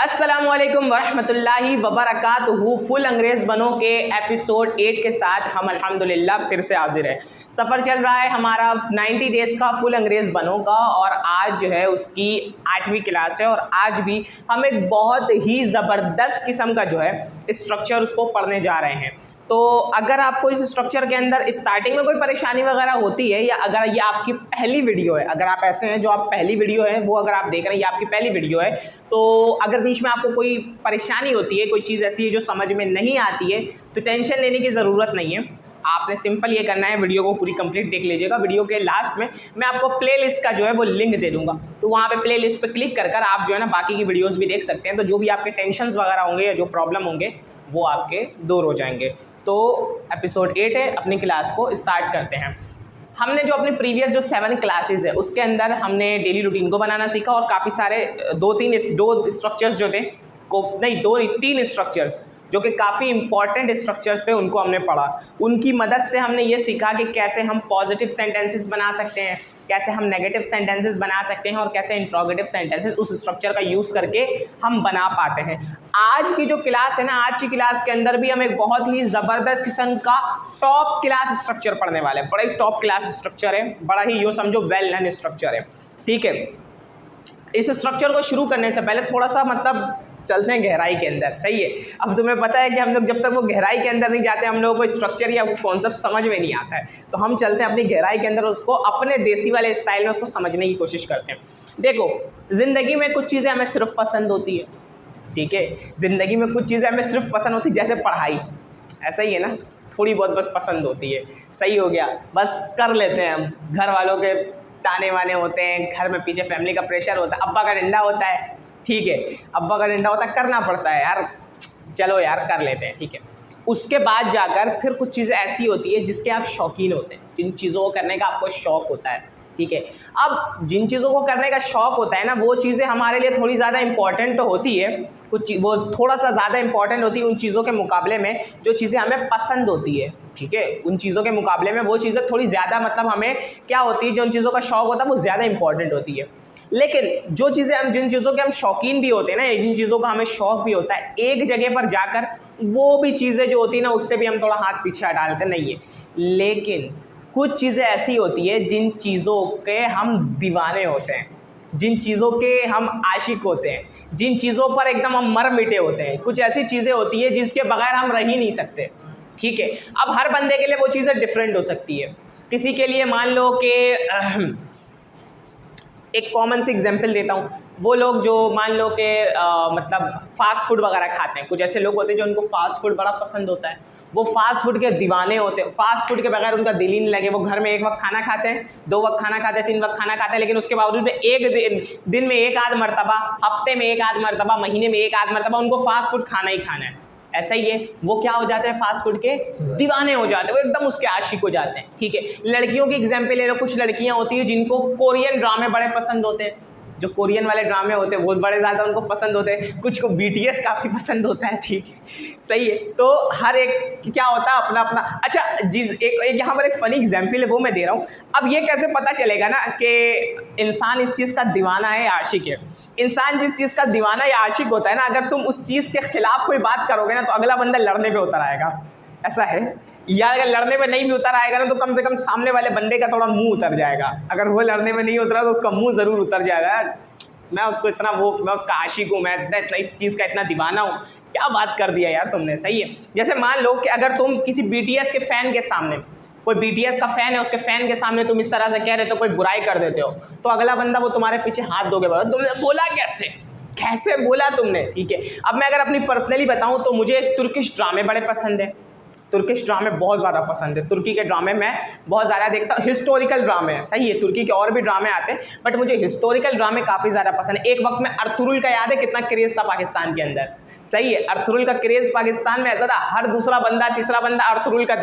अस्सलामुअलैकुम वरहमतुल्लाहि वबरकातुहू। फुल अंग्रेज़ बनो के एपिसोड 8 के साथ हम अल्हम्दुलिल्लाह फिर से हाजिर है। सफ़र चल रहा है हमारा 90 डेज़ का फुल अंग्रेज़ बनो का और आज जो है उसकी 8वीं क्लास है और आज भी हम एक बहुत ही ज़बरदस्त किस्म का जो है स्ट्रक्चर उसको पढ़ने जा रहे हैं। तो अगर आपको इस स्ट्रक्चर के अंदर स्टार्टिंग में कोई परेशानी वगैरह होती है या अगर ये आपकी पहली वीडियो है, अगर आप ऐसे हैं जो आप पहली वीडियो है वो अगर आप देख रहे हैं ये आपकी पहली वीडियो है, तो अगर बीच में आपको कोई परेशानी होती है, कोई चीज़ ऐसी है जो समझ में नहीं आती है, तो टेंशन लेने की ज़रूरत नहीं है। आपने सिंपल ये करना है, वीडियो को पूरी कंप्लीट देख लीजिएगा। वीडियो के लास्ट में मैं आपको प्लेलिस्ट का जो है वो लिंक दे दूंगा, तो वहाँ पे प्लेलिस्ट पे क्लिक कर कर आप जो है ना बाकी की वीडियोस भी देख सकते हैं। तो जो भी आपके टेंशन्स वगैरह होंगे या जो प्रॉब्लम होंगे वो आपके दूर हो जाएंगे। तो एपिसोड 8 है, अपनी क्लास को स्टार्ट करते हैं। हमने जो अपनी प्रीवियस जो 7 क्लासेस है उसके अंदर हमने डेली रूटीन को बनाना सीखा और काफ़ी सारे दो स्ट्रक्चर्स जो थे तीन स्ट्रक्चर्स जो कि काफ़ी इंपॉर्टेंट स्ट्रक्चर्स थे उनको हमने पढ़ा। उनकी मदद से हमने ये सीखा कि कैसे हम पॉजिटिव सेंटेंसेस बना सकते हैं, कैसे हम नेगेटिव सेंटेंसेस बना सकते हैं और कैसे इंट्रोगेटिव सेंटेंसेस उस स्ट्रक्चर का यूज़ करके हम बना पाते हैं। आज की जो क्लास है ना, आज की क्लास के अंदर भी हम एक बहुत ही ज़बरदस्त किस्म का टॉप क्लास स्ट्रक्चर पढ़ने वाले हैं। बड़ा ही टॉप क्लास स्ट्रक्चर है, बड़ा ही यूँ समझो वेल नन स्ट्रक्चर है। ठीक है, इस स्ट्रक्चर को शुरू करने से पहले थोड़ा सा चलते हैं गहराई के अंदर। सही है, अब तुम्हें पता है कि हम लोग जब तक वो गहराई के अंदर नहीं जाते हम लोगों को स्ट्रक्चर या कॉन्सेप्ट समझ में नहीं आता है, तो हम चलते हैं अपनी गहराई के अंदर, उसको अपने देसी वाले स्टाइल में उसको समझने की कोशिश करते हैं। देखो, ज़िंदगी में कुछ चीज़ें हमें सिर्फ पसंद होती है, ठीक है, ज़िंदगी में कुछ चीज़ें हमें सिर्फ पसंद होती है, जैसे पढ़ाई, ऐसा ही है ना, थोड़ी बहुत बस पसंद होती है। सही हो गया, बस कर लेते हैं हम, घर वालों के ताने वाने होते हैं, घर में पीछे फैमिली का प्रेशर होता है, अब्बा का डंडा होता है, ठीक है, अब्बा का डंडा होता है, करना पड़ता है यार, चलो यार कर लेते हैं, ठीक है। उसके बाद जाकर फिर कुछ चीज़ें ऐसी होती है जिसके आप शौकीन होते हैं, जिन चीज़ों को करने का आपको शौक़ होता है, ठीक है। अब जिन चीज़ों को करने का शौक़ होता है ना, वो चीज़ें हमारे लिए थोड़ी ज़्यादा इंपॉर्टेंट तो होती है, वो थोड़ा सा ज़्यादा इंपॉर्टेंट होती है उन चीज़ों के मुकाबले में जो चीज़ें हमें पसंद होती है, ठीक है। उन चीज़ों के मुकाबले में वो चीज़ें थोड़ी ज़्यादा हमें क्या होती है, जो उन चीज़ों का शौक़ होता है वो ज़्यादा इंपॉर्टेंट होती है। लेकिन जो चीज़ें हम जिन चीज़ों के हम शौकीन भी होते हैं ना, जिन चीज़ों का हमें शौक़ भी होता है, एक जगह पर जाकर वो भी चीज़ें जो होती है ना उससे भी हम थोड़ा हाथ पीछे हटा लेते नहीं है। लेकिन कुछ चीज़ें ऐसी होती है जिन चीज़ों के हम दीवाने होते हैं, जिन चीज़ों के हम आशिक होते हैं, जिन चीज़ों पर एकदम हम मर मिटे होते हैं। कुछ ऐसी चीज़ें होती है जिसके बगैर हम रह ही नहीं सकते, ठीक है। अब हर बंदे के लिए वो चीज़ें डिफरेंट हो सकती है। किसी के लिए मान लो कि एक कॉमन सी एग्जांपल देता हूँ, वो लोग जो मान लो कि फास्ट फूड वगैरह खाते हैं। कुछ ऐसे लोग होते हैं जो उनको फास्ट फूड बड़ा पसंद होता है, वो फास्ट फूड के दीवाने होते हैं, फास्ट फूड के बगैर उनका दिल ही नहीं लगे। वो घर में एक वक्त खाना खाते हैं, 2 वक्त खाना खाते हैं, 3 वक्त खाना खाते हैं, लेकिन उसके बावजूद भी एक दिन में एक आध मरतबा, हफ्ते में एक आध मरतबा, महीने में एक आध मरतबा उनको फास्ट फूड खाना ही खाना है। ऐसा ही है, वो क्या हो जाते हैं, फास्ट फूड के दीवाने हो जाते हैं, वो एकदम उसके आशिक हो जाते हैं, ठीक है। लड़कियों की एग्जांपल ले लो, कुछ लड़कियां होती हैं जिनको कोरियन ड्रामे बड़े पसंद होते हैं, जो कोरियन वाले ड्रामे होते हैं वो बड़े ज़्यादा उनको पसंद होते हैं। कुछ को BTS काफ़ी पसंद होता है, ठीक है, सही है। तो हर एक क्या होता है अपना अपना। अच्छा जी, एक यहाँ पर एक फ़नी एग्जांपल है वो मैं दे रहा हूँ। अब ये कैसे पता चलेगा ना कि इंसान इस चीज़ का दीवाना है या आशिक है। इंसान जिस चीज़ का दीवाना या आशिक होता है ना, अगर तुम उस चीज़ के खिलाफ कोई बात करोगे ना तो अगला बंदा लड़ने पे उतर आएगा, ऐसा है। या अगर लड़ने पे नहीं भी उतर आएगा ना तो कम से कम सामने वाले बंदे का थोड़ा मुंह उतर जाएगा। अगर वो लड़ने में नहीं उतरा तो उसका मुंह ज़रूर उतर जाएगा, यार मैं उसको इतना मैं उसका आशिक हूँ, मैं इतना इस चीज़ का इतना दीवाना हूँ, क्या बात कर दिया यार तुमने। सही है, जैसे मान लो कि अगर तुम किसी BTS के फ़ैन के सामने, कोई BTS का फ़ैन है, उसके फ़ैन के सामने तुम इस तरह से कह रहे हो, कोई बुराई कर देते हो, तो अगला बंदा वो तुम्हारे पीछे हाथ दोगे, तुमने बोला कैसे बोला तुमने, ठीक है। अब मैं अगर अपनी पर्सनली बताऊं तो मुझे तुर्किश ड्रामे बड़े पसंद है, तुर्किश ड्रामे बहुत ज़्यादा पसंद है। तुर्की के ड्रामे मैं बहुत ज़्यादा देखता हूँ, हिस्टोरिकल ड्रामे है, सही है, तुर्की के और भी ड्रामे आते हैं बट मुझे हिस्टोरिकल ड्रामे काफ़ी ज़्यादा पसंद है। एक वक्त में अर्थुरुल का याद है कितना क्रेज़ था पाकिस्तान के अंदर, सही है, अर्थुरुल का क्रेज़ पाकिस्तान में ऐसा था, हर दूसरा बंदा तीसरा बंदा अर्थुरुल का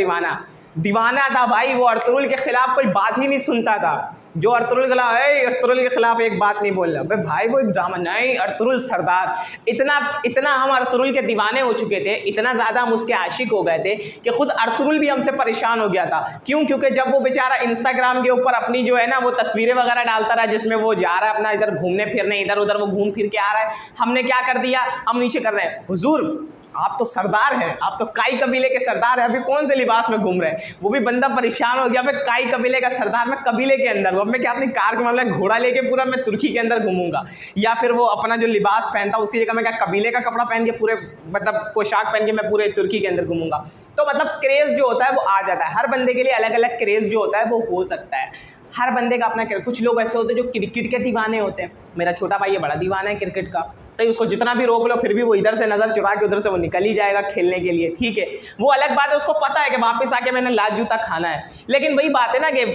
दीवाना था भाई। वो अर्थुरुल के खिलाफ कोई बात ही नहीं सुनता था, जो अर्तुगरुल के खिलाफ है, अर्तुगरुल के खिलाफ एक बात नहीं बोलना भाई, वो एक ड्रामा नहीं। अर्तुगरुल सरदार, इतना हम अर्तुगरुल के दीवाने हो चुके थे, इतना ज़्यादा हम उसके आशिक हो गए थे कि खुद अर्तुगरुल भी हमसे परेशान हो गया था। क्यों? क्योंकि जब वो बेचारा इंस्टाग्राम के ऊपर अपनी जो है ना वो तस्वीरें वगैरह डालता रहा जिसमें वो जा रहा है अपना इधर घूमने फिरने, इधर उधर वो घूम फिर के आ रहा है, हमने क्या कर दिया, हम नीचे कर रहे हैं, हुजूर आप तो सरदार हैं, आप तो काई कबीले के सरदार हैं, अभी कौन से लिबास में घूम रहे हैं। वो भी बंदा परेशान हो गया, मैं काई कबीले का सरदार, मैं कबीले के अंदर, अब मैं क्या अपनी कार के मामले घोड़ा लेके पूरा मैं तुर्की के अंदर घूमूंगा, या फिर वो अपना जो लिबास पहनता उसकी जगह मैं क्या कबीले का कपड़ा पहन के पूरे मतलब पोशाक पहन के मैं पूरे तुर्की के अंदर घूमूंगा। तो मतलब क्रेज़ जो होता है वो आ जाता है, हर बंदे के लिए अलग अलग क्रेज़ जो होता है वो हो सकता है, हर बंदे का अपना क्रिकेट। कुछ लोग ऐसे होते हैं जो क्रिकेट के दीवाने होते हैं, मेरा छोटा भाई ये बड़ा दीवाना है क्रिकेट का, सही, उसको जितना भी रोक लो फिर भी वो इधर से नज़र चुरा के उधर से वो निकल ही जाएगा खेलने के लिए, ठीक है। वो अलग बात है, उसको पता है कि वापस आके मैंने लात जूता खाना है, लेकिन वही बात है ना कि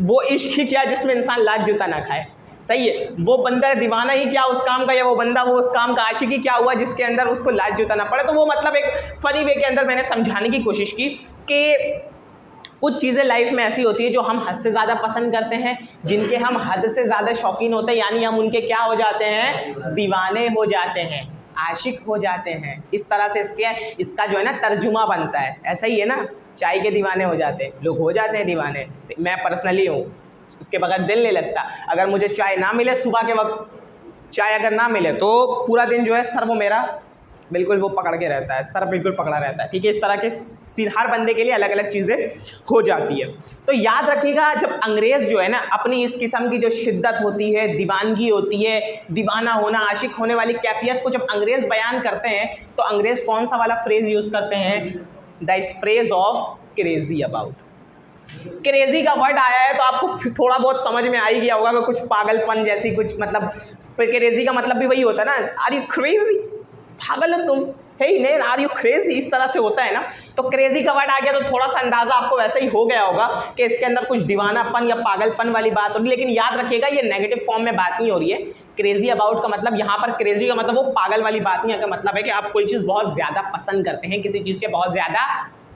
वो इश्क ही क्या जिसमें इंसान लात जूता ना खाए, सही है। वो बंदा दीवाना ही क्या उस काम का, या वो बंदा वो उस काम का आशिक ही क्या हुआ जिसके अंदर उसको लात जूता ना पड़े। तो वो मतलब एक फनी वे के अंदर मैंने समझाने की कोशिश की कि कुछ चीज़ें लाइफ में ऐसी होती है जो हम हद से ज़्यादा पसंद करते हैं, जिनके हम हद से ज़्यादा शौकीन होते हैं, यानी हम उनके क्या हो जाते हैं, दीवाने हो जाते हैं, आशिक हो जाते हैं। इस तरह से इसका जो है ना तर्जुमा बनता है, ऐसा ही है ना, चाय के दीवाने हो जाते हैं लोग, हो जाते हैं दीवाने। मैं पर्सनली हूँ, उसके बगैर दिल नहीं लगता। अगर मुझे चाय ना मिले सुबह के वक्त, चाय अगर ना मिले तो पूरा दिन जो है सर वो मेरा बिल्कुल वो पकड़ के रहता है, सर बिल्कुल पकड़ा रहता है, ठीक है। इस तरह के हर बंदे के लिए अलग अलग चीज़ें हो जाती है। तो याद रखिएगा, जब अंग्रेज़ जो है ना अपनी इस किस्म की जो शिद्दत होती है, दीवानगी होती है, दीवाना होना, आशिक होने वाली कैफियत को जब अंग्रेज़ बयान करते हैं तो अंग्रेज़ कौन सा वाला फ्रेज़ यूज़ करते हैं, the phrase of crazy about. Crazy का वर्ड आया है तो आपको थोड़ा बहुत समझ में आ ही गया होगा कि कुछ पागलपन जैसी कुछ मतलब, क्रेज़ी का मतलब भी वही होता है ना, आर यू क्रेज़ी, पागल हो तुम, है ही नहीं, आर यू क्रेज़ी, इस तरह से होता है ना। तो क्रेज़ी का वर्ड आ गया तो थोड़ा सा अंदाज़ा आपको वैसे ही हो गया होगा कि इसके अंदर कुछ दीवानापन या पागलपन वाली बात होगी। लेकिन याद रखिएगा ये नेगेटिव फॉर्म में बात नहीं हो रही है। क्रेज़ी अबाउट का मतलब यहाँ पर, क्रेज़ी का मतलब वो पागल वाली बात नहीं है, का मतलब है कि आप कोई चीज़ बहुत ज़्यादा पसंद करते हैं, किसी चीज़ के बहुत ज़्यादा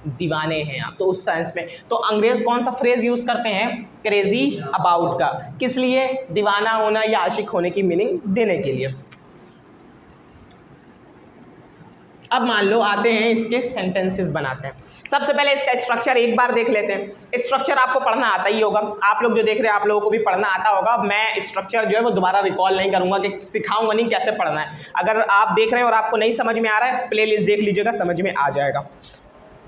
दीवाने हैं आप, तो उस सेंस में। तो अंग्रेज़ कौन सा फ्रेज़ यूज़ करते हैं, क्रेज़ी अबाउट का, किस लिए, दीवाना होना या आशिक होने की मीनिंग देने के लिए। अब मान लो आते हैं इसके सेंटेंसेस बनाते हैं। सबसे पहले इसका स्ट्रक्चर एक बार देख लेते हैं। स्ट्रक्चर आपको पढ़ना आता ही होगा, आप लोग जो देख रहे हैं आप लोगों को भी पढ़ना आता होगा। मैं स्ट्रक्चर जो है वो दोबारा रिकॉल नहीं करूंगा, कि सिखाऊंगा नहीं कैसे पढ़ना है। अगर आप देख रहे हैं और आपको नहीं समझ में आ रहा है, प्लेलिस्ट देख लीजिएगा, समझ में आ जाएगा।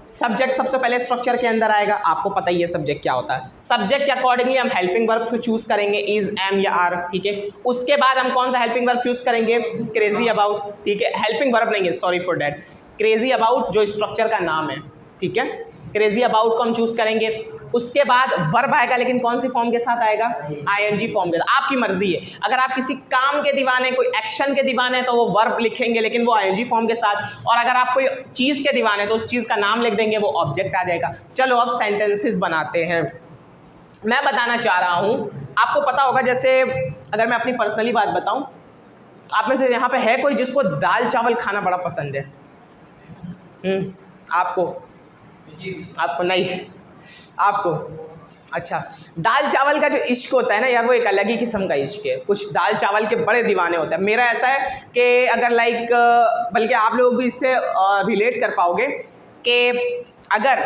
सब्जेक्ट सबसे पहले स्ट्रक्चर के अंदर आएगा, आपको पता ही है सब्जेक्ट क्या होता है। सब्जेक्ट के अकॉर्डिंगली हम हेल्पिंग वर्ब को चूज करेंगे, इज, एम या आर, ठीक है। उसके बाद हम कौन सा हेल्पिंग वर्ब चूज करेंगे, क्रेजी अबाउट, ठीक है। हेल्पिंग वर्ब नहीं है, sorry for that, crazy about जो स्ट्रक्चर का नाम है, ठीक है। क्रेजी अबाउट को हम चूज करेंगे। उसके बाद वर्ब आएगा, लेकिन कौन सी फॉर्म के साथ आएगा, आईएनजी फॉर्म के साथ। आपकी मर्जी है, अगर आप किसी काम के दीवाने, कोई एक्शन के दीवाने तो वो वर्ब लिखेंगे, लेकिन वो आईएनजी फॉर्म के साथ। और अगर आप कोई चीज़ के दीवाने तो उस चीज़ का नाम लिख देंगे, वो ऑब्जेक्ट आ जाएगा। चलो अब सेंटेंसेस बनाते हैं। मैं बताना चाह रहा हूँ, आपको पता होगा, जैसे अगर मैं अपनी पर्सनली बात बताऊँ, आप में से यहाँ पे है कोई जिसको दाल चावल खाना बड़ा पसंद है? आपको नहीं, आपको, अच्छा। दाल चावल का जो इश्क होता है ना यार, वो एक अलग ही किस्म का इश्क है। कुछ दाल चावल के बड़े दीवाने होते हैं। मेरा ऐसा है कि अगर लाइक, बल्कि आप लोग भी इससे रिलेट कर पाओगे कि अगर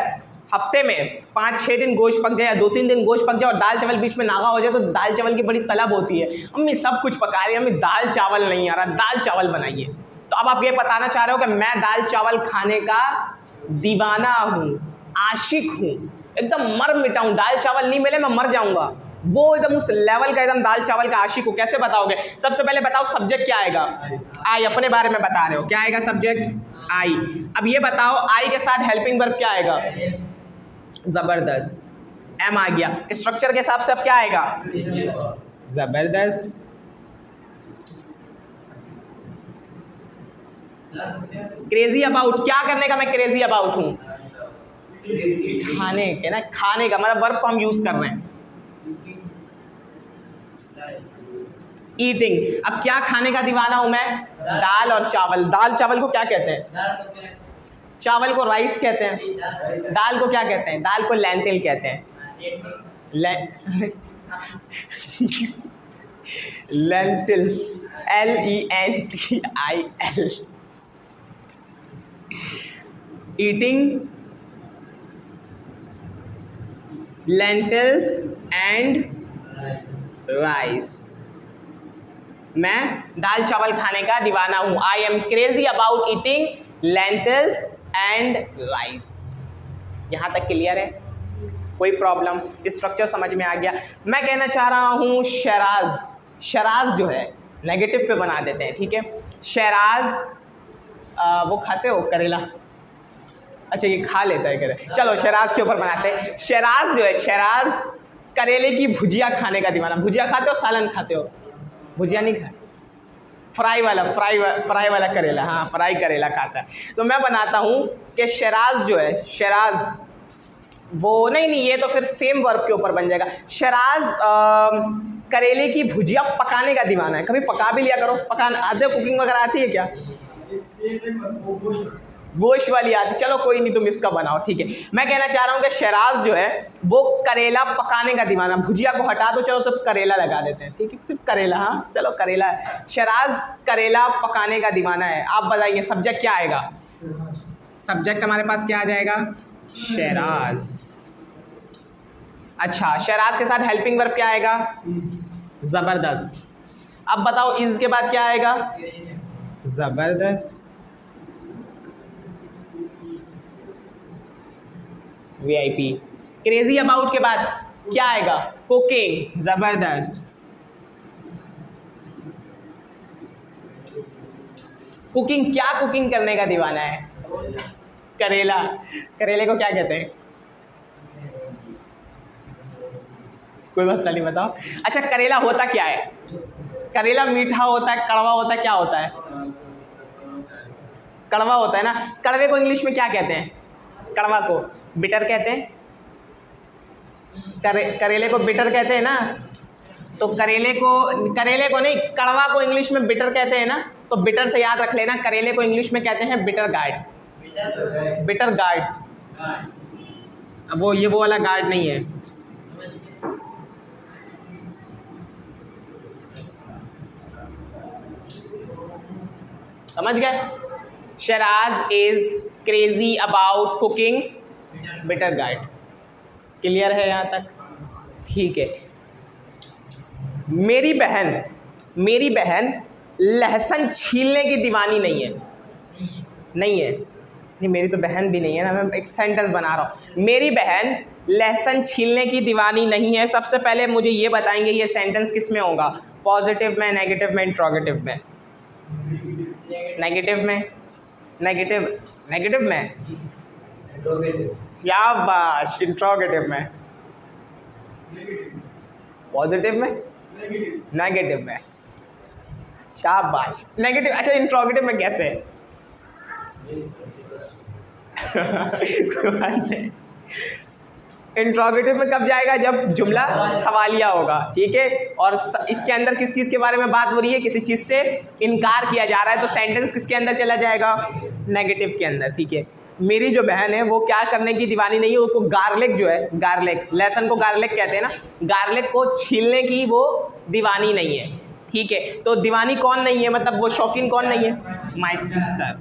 हफ्ते में 5-6 दिन गोश्त पक जाए या 2-3 दिन गोश्त पक जाए और दाल चावल बीच में नागा हो जाए, तो दाल चावल की बड़ी तलब होती है। अम्मी सब कुछ पका रही है, अम्मी दाल चावल नहीं आ रहा, दाल चावल बनाइए। तो अब आप ये बताना चाह रहे हो कि मैं दाल चावल खाने का दीवाना हूँ, आशिक हूँ, एकदम मर मिटा हूँ, दाल चावल नहीं मिले मैं मर जाऊँगा, वो एकदम उस लेवल का एकदम दाल चावल का आशिक हूँ। कैसे बताओगे? सबसे पहले बताओ सब्जेक्ट क्या आएगा, आई। अपने बारे में बता रहे हो, क्या आएगा सब्जेक्ट, आई। अब ये बताओ आई के साथ हेल्पिंग वर्ब क्या आएगा, जबरदस्त, एम आ गया। स्ट्रक्चर के हिसाब से अब क्या आएगा, जबरदस्त। क्रेजी अबाउट, क्या करने का मैं क्रेजी अबाउट हूँ, खाने के ना, खाने का मतलब वर्ब को हम यूज कर रहे हैं, ईटिंग। अब क्या खाने का दीवाना हूं मैं, दाल और चावल। दाल चावल को क्या कहते हैं, चावल को राइस कहते हैं, दाल को क्या कहते हैं, दाल को लेंटिल कहते हैं। Lentils, LENTIL, eating lentils and rice. मैं दाल चावल खाने का दीवाना हूँ। I am crazy about eating lentils and rice. यहाँ तक क्लियर है? कोई प्रॉब्लम? स्ट्रक्चर समझ में आ गया? मैं कहना चाह रहा हूँ शराज, शराज जो है नेगेटिव पे बना देते हैं, ठीक है? शराज वो खाते हो करेला? अच्छा ये खा लेता है करेला, चलो शराज के ऊपर बनाते हैं। शराज जो है, शराज करेले की भुजिया खाने का दीवाना। भुजिया खाते हो, सालन खाते हो? भुजिया नहीं खाते, फ्राई वाला करेला, हाँ फ्राई करेला खाता है। तो मैं बनाता हूँ कि शराज जो है, शराज वो नहीं, ये तो फिर सेम वर्ब के ऊपर बन जाएगा। शराज करेले की भुजिया पकाने का दीवाना है। कभी पका भी लिया करो। पकाना आते हो? कुकिंग वगैरह आती है क्या? गोश्त वाली आती, चलो कोई नहीं, तुम इसका बनाओ, ठीक है। मैं कहना चाह रहा हूँ कि शराज जो है वो करेला पकाने का दीवाना। भुजिया को हटा दो, चलो सिर्फ करेला लगा देते हैं, ठीक है? सिर्फ करेला, हाँ चलो करेला है। शराज करेला पकाने का दीवाना है। आप बताइए सब्जेक्ट क्या आएगा? सब्जेक्ट हमारे पास क्या आ जाएगा? शराज। अच्छा, शराज के साथ हेल्पिंग वर्ब क्या आएगा? जबरदस्त। अब बताओ इज के बाद क्या आएगा? जबरदस्त। VIP। क्रेजी अबाउट के बाद क्या आएगा? कुकिंग। जबरदस्त। कुकिंग, क्या कुकिंग करने का दीवाना है? करेला। करेले को क्या कहते हैं? कोई मसला नहीं, बताओ। अच्छा करेला होता क्या है? करेला मीठा होता है, कड़वा होता है, क्या होता है? कड़वा होता है ना। कड़वे को इंग्लिश में क्या कहते हैं? कड़वा को बिटर कहते हैं। करेले को बिटर कहते हैं ना। तो करेले को नहीं, कड़वा को इंग्लिश में बिटर कहते हैं ना। तो बिटर से याद रख लेना, करेले को इंग्लिश में कहते हैं बिटर गार्ड। Bitter gourd. अब वो वाला गार्ड नहीं है। समझ गए? Shiraz is crazy about cooking bitter gourd. Clear है यहाँ तक? ठीक है। मेरी बहन लहसुन छीलने की दीवानी नहीं है। नहीं मेरी तो बहन भी नहीं है ना, मैं एक सेंटेंस बना रहा हूँ। मेरी बहन लहसुन छीलने की दीवानी नहीं है। सबसे पहले मुझे ये बताएंगे ये सेंटेंस किस में होगा? पॉजिटिव में, नेगेटिव में, इंट्रोगेटिव में? नेगेटिव में। नेगेटिव में? क्या बात। इंट्रोगेटिव में? पॉजिटिव में? नेगेटिव में? शाबाश। नेगेटिव। अच्छा इंट्रोगेटिव में कैसे? कोई बात नहीं। इंट्रोगेटिव में कब जाएगा? जब जुमला सवालिया होगा, ठीक है? और इसके अंदर किस चीज़ के बारे में बात हो रही है? किसी चीज़ से इनकार किया जा रहा है, तो सेंटेंस किसके अंदर चला जाएगा? नेगेटिव के अंदर, ठीक है? मेरी जो बहन है वो क्या करने की दीवानी नहीं है? उसको गार्लिक जो है, गार्लिक, लहसुन को गार्लिक कहते हैं ना, गार्लिक को छीलने की वो दीवानी नहीं है, ठीक है? तो दीवानी कौन नहीं है, मतलब वो शौकीन कौन नहीं है? माई सिस्टर,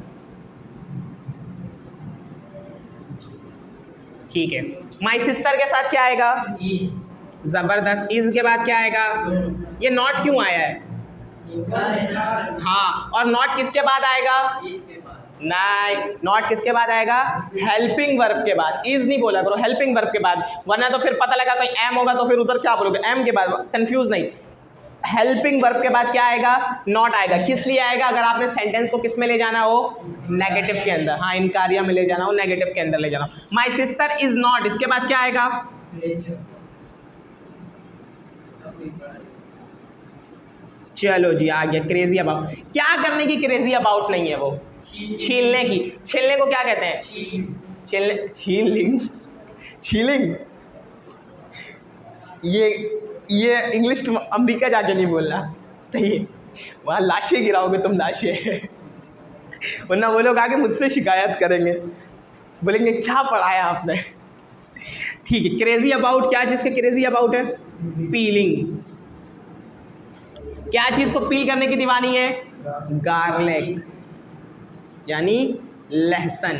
ठीक है? माई सिस्टर के साथ क्या आएगा? जबरदस्त। इज के बाद क्या आएगा? ये नॉट क्यों आया है? हाँ, और नॉट किसके बाद आएगा? नहीं, नॉट किसके बाद आएगा? हेल्पिंग वर्ब के बाद। इज नहीं बोला करो, हेल्पिंग वर्ब के बाद, वरना तो फिर पता लगा कहीं एम होगा तो फिर उधर क्या बोलोगे? एम के बाद, कंफ्यूज नहीं। हेल्पिंग वर्ब के बाद क्या आएगा? नॉट आएगा। किस लिए आएगा? अगर आपने सेंटेंस को किस में ले जाना हो? नेगेटिव के अंदर। हाँ, इनकारिया में ले जाना हो, नेगेटिव के अंदर ले जाना हो। माई सिस्टर इज नॉट, इसके बाद क्या आएगा? चलो जी, आ गया। क्रेजी अबाउट, क्या करने की क्रेजी अबाउट नहीं है वो? छीलने की। छीलने को क्या कहते हैं? छीलिंग। ये इंग्लिश तुम अमेरिका जाके नहीं बोलना, सही है? वहाँ लाशें गिराओगे तुम, लाशें। वरना वो लोग आके मुझसे शिकायत करेंगे, बोलेंगे क्या पढ़ाया आपने। ठीक है, क्रेजी अबाउट, क्या चीज़ के क्रेजी अबाउट है? पीलिंग। क्या चीज़ को पील करने की दीवानी है? गार्लिक, यानी लहसुन।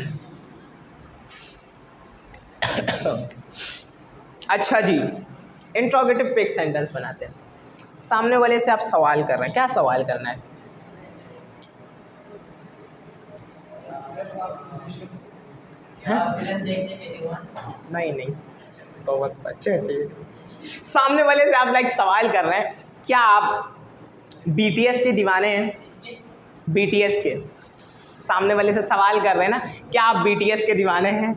अच्छा जी, इंट्रोगेटिव पे एक सेंटेंस बनाते हैं। सामने वाले से आप सवाल कर रहे हैं, क्या सवाल करना है? नहीं नहीं, तो बहुत अच्छे अच्छे। सामने वाले से आप लाइक सवाल कर रहे हैं, क्या आप BTS के दीवाने हैं? BTS के सामने वाले से सवाल कर रहे हैं ना, क्या आप BTS के दीवाने हैं?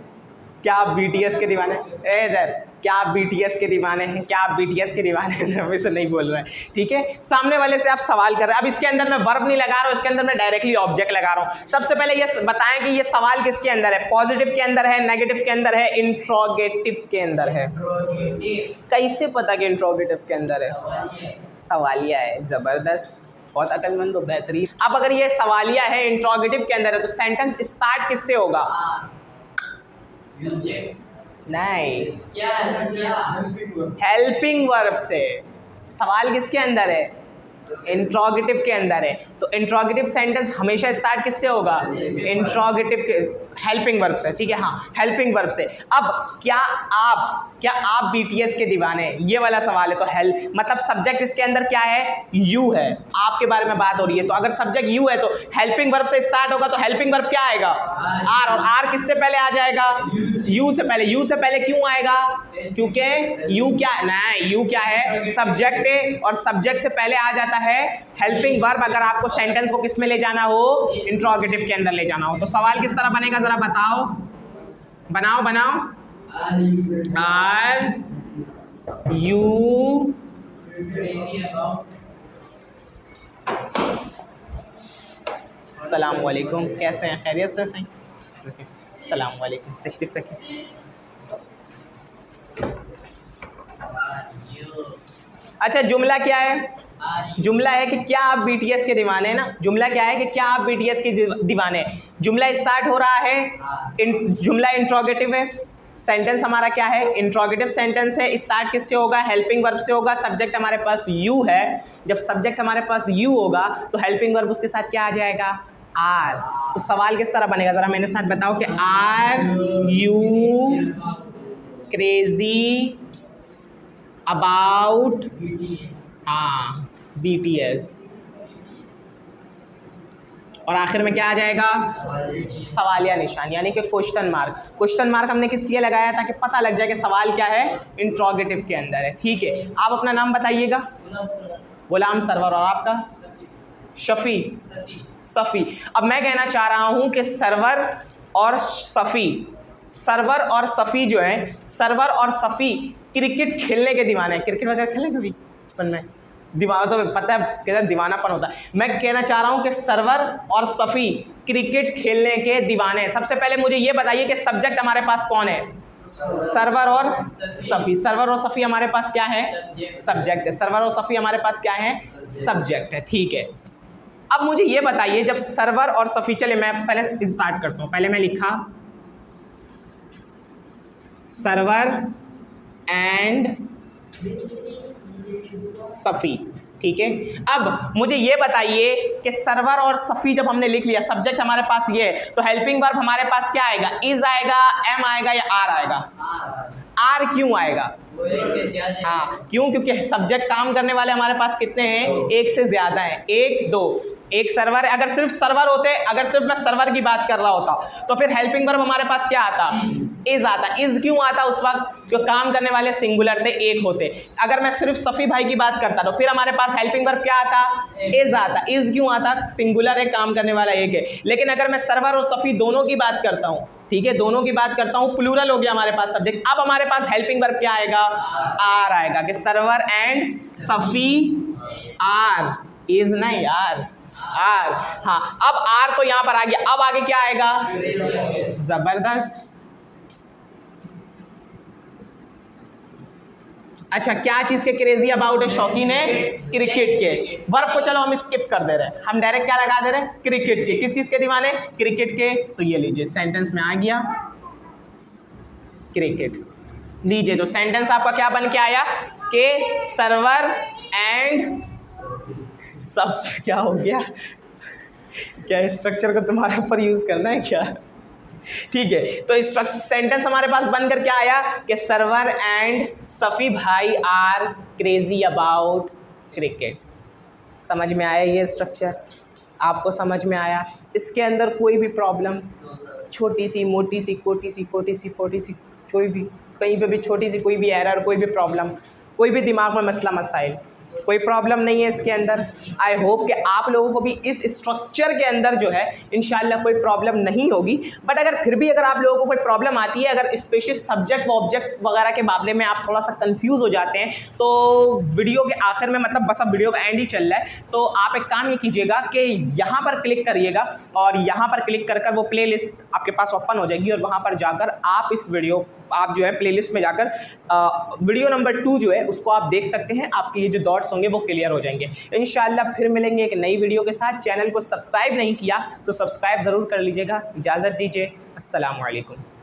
क्या आप BTS के दीवाने? इधर, क्या आप BTS के दीवाने हैं? क्या आप BTS के दीवाने हैं? अभी से नहीं बोल रहा है, ठीक है। सामने वाले से आप सवाल कर रहे हैं। अब इसके अंदर मैं वर्ब नहीं लगा रहा हूँ, इसके अंदर मैं डायरेक्टली ऑब्जेक्ट लगा रहा हूँ। सबसे पहले ये बताएं कि ये सवाल किसके अंदर है? पॉजिटिव के अंदर है, नेगेटिव के अंदर है, इंट्रोगेटिव के अंदर है? कैसे पता कि इंट्रोगेटिव के अंदर है? सवालिया है। ज़बरदस्त, बहुत अक्लमंद हो, बेहतरीन। अब अगर ये सवालिया है, इंट्रोगेटिव के अंदर है, तो सेंटेंस स्टार्ट किससे होगा? नहीं, हेल्पिंग वर्ब से। सवाल किसके अंदर है? इंट्रोगेटिव के अंदर है। तो इंट्रोगेटिव सेंटेंस हमेशा स्टार्ट किससे होगा? इंट्रोगेटिव के, हेल्पिंग वर्ब से, ठीक है। हाँ, हेल्पिंग वर्ब से। अब क्या आप BTS के दीवाने हैं? ये वाला सवाल है, तो हेल्प मतलब सब्जेक्ट इसके अंदर क्या है? यू है, आपके बारे में बात हो रही है। तो अगर सब्जेक्ट यू है तो हेल्पिंग वर्ब से स्टार्ट होगा, तो हेल्पिंग वर्ब क्या आएगा? आर। और आर किससे पहले आ जाएगा? यू से पहले। यू से पहले क्यों आएगा? क्योंकि यू क्या नहीं, यू क्या है? सब्जेक्ट है, और सब्जेक्ट से पहले आ जाता है हेल्पिंग वर्ब। अगर आपको सेंटेंस को किस में ले जाना हो? इंट्रोगेटिव के अंदर ले जाना हो। तो सवाल किस तरह बनेगा, जरा बताओ। बनाओ। आर यू अस्सलाम वालेकुम, कैसे हैं? खैरियत से सही? अस्सलाम वालेकुम, तशरीफ रखें। अच्छा, जुमला क्या है? जुमला है कि क्या आप BTS के दीवाने हैं ना। जुमला क्या है कि क्या आप BTS के दीवाने हैं। जुमला स्टार्ट हो रहा है, जुमला इंट्रोगेटिव है। सेंटेंस हमारा क्या है? इंट्रोगेटिव सेंटेंस है। स्टार्ट किससे होगा? हेल्पिंग वर्ब से होगा। सब्जेक्ट हमारे पास यू है। जब सब्जेक्ट हमारे पास यू होगा तो हेल्पिंग वर्ब उसके साथ क्या आ जाएगा? आर। तो सवाल किस तरह बनेगा, जरा मेरे साथ बताओ कि are you crazy about BTS। और आखिर में क्या आ जाएगा? सवालिया निशान, यानी कि क्वेश्चन मार्क। क्वेश्चन मार्क हमने किस लिए लगाया? ताकि पता लग जाए कि सवाल क्या है, इंट्रोगेटिव के अंदर है, ठीक है। आप अपना नाम बताइएगा। गुलाम सरवर। और आपका? सफ़ी। अब मैं कहना चाह रहा हूँ कि सरवर और सफ़ी जो है, सरवर और सफ़ी क्रिकेट खेलने के दीवाने हैं। क्रिकेट वगैरह खेलने कभी बचपन में? दीवाना तो पता है कैसा दीवानापन होता है। मैं कहना चाह रहा हूँ कि सरवर और सफ़ी क्रिकेट खेलने के दीवाने हैं। सबसे पहले मुझे ये बताइए कि सब्जेक्ट हमारे पास कौन है? सरवर और सफ़ी। सरवर और सफ़ी हमारे पास क्या है? सब्जेक्ट है। सरवर और सफ़ी हमारे पास क्या है? सब्जेक्ट है, ठीक है। अब मुझे ये बताइए, जब सरवर और सफ़ी, चले मैं पहले स्टार्ट करता हूँ। पहले मैं लिखा सरवर एंड सफ़ी, ठीक है। अब मुझे ये बताइए कि सरवर और सफ़ी जब हमने लिख लिया, सब्जेक्ट हमारे पास ये है, तो हेल्पिंग वर्ब हमारे पास क्या आएगा? इज आएगा, एम आएगा या आर आएगा? आर क्यों आएगा? हाँ, क्यों? क्योंकि सब्जेक्ट काम करने वाले हमारे पास कितने हैं? एक से ज्यादा हैं, 1 2। एक सर्वर है। अगर सिर्फ सर्वर होते, अगर सिर्फ मैं सर्वर की बात कर रहा होता, तो फिर हेल्पिंग वर्ब हमारे पास क्या आता? इज आता। इज क्यों आता उस वक्त? जो काम करने वाले सिंगुलर थे, एक होते। अगर मैं सिर्फ सफ़ी भाई की बात करता तो फिर हमारे पास हेल्पिंग वर्ब क्या आता? इज आता। इज क्यों आता? सिंगुलर है, काम करने वाला एक है। लेकिन अगर मैं सर्वर और सफ़ी दोनों की बात करता हूँ, ठीक है, दोनों की बात करता हूँ, प्लूरल हो गया हमारे पास सब्जेक्ट। अब हमारे पास हेल्पिंग वर्ब क्या आएगा? आर आएगा, कि सर्वर एंड सफ़ी आर। इज नहीं यार, आर। हाँ, अब आर तो यहां पर आ गया। अब आगे क्या आएगा? जबरदस्त। अच्छा, क्या चीज के क्रेजी अबाउट है? शौकीन है क्रिकेट के। वर्ब को चलो हम स्किप कर दे रहे हैं, हम डायरेक्ट क्या लगा दे रहे हैं? क्रिकेट के। किस चीज के दीवाने? क्रिकेट के। तो ये लीजिए, सेंटेंस में आ गया क्रिकेट। दीजिए। तो सेंटेंस आपका क्या बन के आया कि सर्वर एंड सब क्या हो गया, क्या स्ट्रक्चर को तुम्हारे ऊपर यूज़ करना है क्या? ठीक है, तो सेंटेंस हमारे पास बनकर क्या आया कि सर्वर एंड सफ़ी भाई आर क्रेजी अबाउट क्रिकेट। समझ में आया ये स्ट्रक्चर? आपको समझ में आया? इसके अंदर कोई भी प्रॉब्लम, छोटी सी मोटी सी कोटी सी कोई भी, कहीं पे भी छोटी सी कोई भी एरर, कोई भी प्रॉब्लम, कोई भी दिमाग में मसला मसाइल, कोई प्रॉब्लम नहीं है इसके अंदर। आई होप कि आप लोगों को भी इस स्ट्रक्चर के अंदर जो है इंशाल्लाह कोई प्रॉब्लम नहीं होगी। बट अगर फिर भी अगर आप लोगों को कोई प्रॉब्लम आती है, अगर स्पेशली सब्जेक्ट ऑब्जेक्ट वगैरह के मामले में आप थोड़ा सा कंफ्यूज हो जाते हैं, तो वीडियो के आखिर में, मतलब बस अब वीडियो का एंड ही चल रहा है, तो आप एक काम ये कीजिएगा कि यहाँ पर क्लिक करिएगा और यहाँ पर क्लिक कर कर वो प्ले लिस्ट आपके पास ओपन हो जाएगी और वहाँ पर जाकर आप इस वीडियो, आप जो है प्लेलिस्ट में जाकर वीडियो नंबर 2 जो है उसको आप देख सकते हैं। आपके ये जो डॉट्स होंगे वो क्लियर हो जाएंगे। इंशाल्लाह फिर मिलेंगे एक नई वीडियो के साथ। चैनल को सब्सक्राइब नहीं किया तो सब्सक्राइब ज़रूर कर लीजिएगा। इजाज़त दीजिए, अस्सलाम वालेकुम।